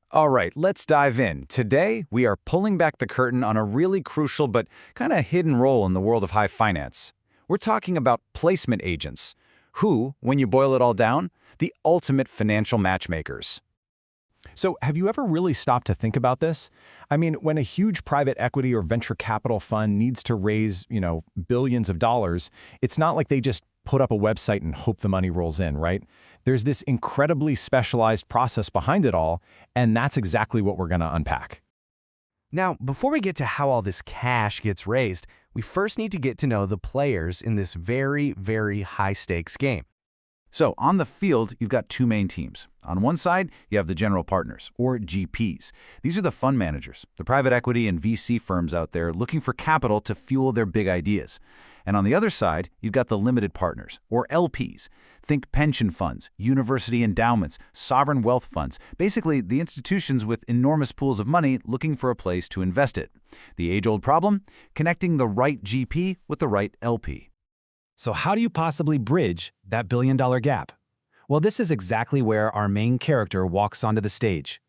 All right, let's dive in. Today, we are pulling back the curtain on a really crucial but kind of hidden role in the world of high finance. We're talking about placement agents, who, when you boil it all down, the ultimate financial matchmakers. So, have you ever really stopped to think about this? I mean, when a huge private equity or venture capital fund needs to raise, billions of dollars, it's not like they just put up a website and hope the money rolls in, right? There's this incredibly specialized process behind it all, and that's exactly what we're going to unpack. Now, before we get to how all this cash gets raised, we first need to get to know the players in this very, very high-stakes game. So, on the field, you've got two main teams. On one side, you have the general partners, or GPs. These are the fund managers, the private equity and VC firms out there looking for capital to fuel their big ideas. And on the other side, you've got the limited partners, or LPs. Think pension funds, university endowments, sovereign wealth funds, basically the institutions with enormous pools of money looking for a place to invest it. The age-old problem? Connecting the right GP with the right LP. So how do you possibly bridge that billion-dollar gap? Well, this is exactly where our main character walks onto the stage.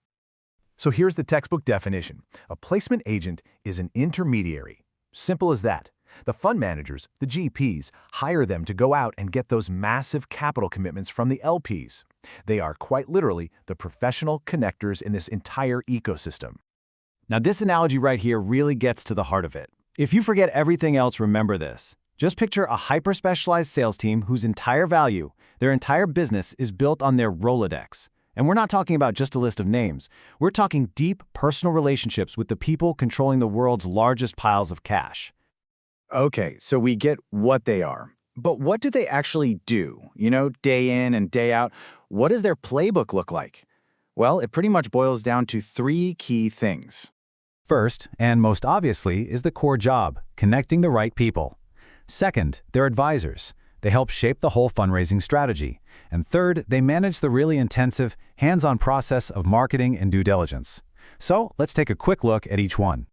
So here's the textbook definition. A placement agent is an intermediary. Simple as that. The fund managers, the GPs, hire them to go out and get those massive capital commitments from the LPs. They are quite literally the professional connectors in this entire ecosystem. Now, this analogy right here really gets to the heart of it. If you forget everything else, remember this. Just picture a hyper-specialized sales team whose entire value, their entire business, is built on their Rolodex. And we're not talking about just a list of names. We're talking deep, personal relationships with the people controlling the world's largest piles of cash. Okay, so we get what they are. But what do they actually do? Day in and day out. What does their playbook look like? Well, it pretty much boils down to three key things. First, and most obviously, is the core job, connecting the right people. Second, they're advisors. They help shape the whole fundraising strategy. And third, they manage the really intensive, hands-on process of marketing and due diligence. So let's take a quick look at each one.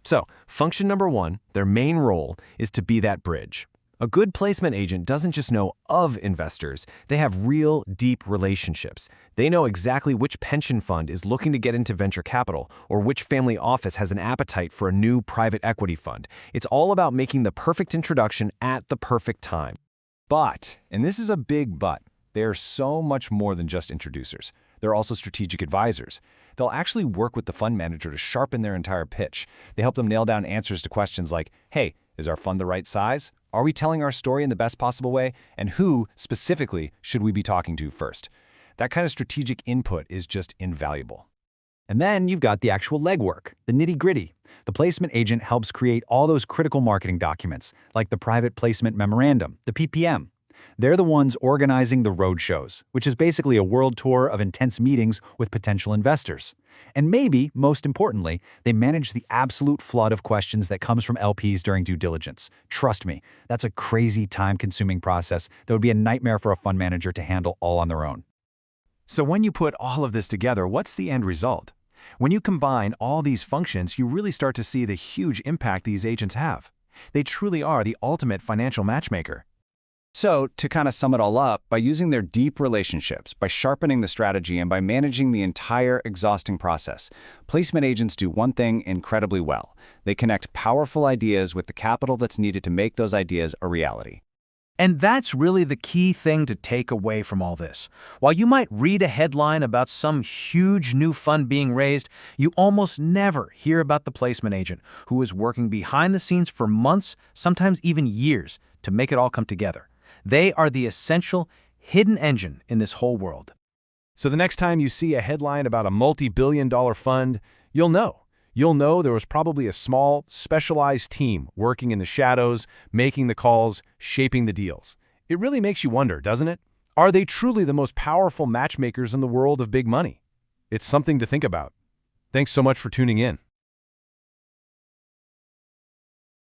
So, function number one, their main role is to be that bridge. A good placement agent doesn't just know of investors, they have real, deep relationships. They know exactly which pension fund is looking to get into venture capital or which family office has an appetite for a new private equity fund. It's all about making the perfect introduction at the perfect time. But, and this is a big but, they're so much more than just introducers. They're also strategic advisors. They'll actually work with the fund manager to sharpen their entire pitch. They help them nail down answers to questions like, hey, is our fund the right size? Are we telling our story in the best possible way? And who, specifically, should we be talking to first? That kind of strategic input is just invaluable. And then you've got the actual legwork, the nitty-gritty. The placement agent helps create all those critical marketing documents, like the Private Placement Memorandum, the PPM. They're the ones organizing the roadshows, which is basically a world tour of intense meetings with potential investors. And maybe, most importantly, they manage the absolute flood of questions that comes from LPs during due diligence. Trust me, that's a crazy time-consuming process that would be a nightmare for a fund manager to handle all on their own. So when you put all of this together, what's the end result? When you combine all these functions, you really start to see the huge impact these agents have. They truly are the ultimate financial matchmaker. So, to kind of sum it all up, by using their deep relationships, by sharpening the strategy, and by managing the entire exhausting process, placement agents do one thing incredibly well. They connect powerful ideas with the capital that's needed to make those ideas a reality. And that's really the key thing to take away from all this. While you might read a headline about some huge new fund being raised, you almost never hear about the placement agent who is working behind the scenes for months, sometimes even years, to make it all come together. They are the essential, hidden engine in this whole world. So the next time you see a headline about a multi-billion-dollar fund, you'll know. You'll know there was probably a small, specialized team working in the shadows, making the calls, shaping the deals. It really makes you wonder, doesn't it? Are they truly the most powerful matchmakers in the world of big money? It's something to think about. Thanks so much for tuning in.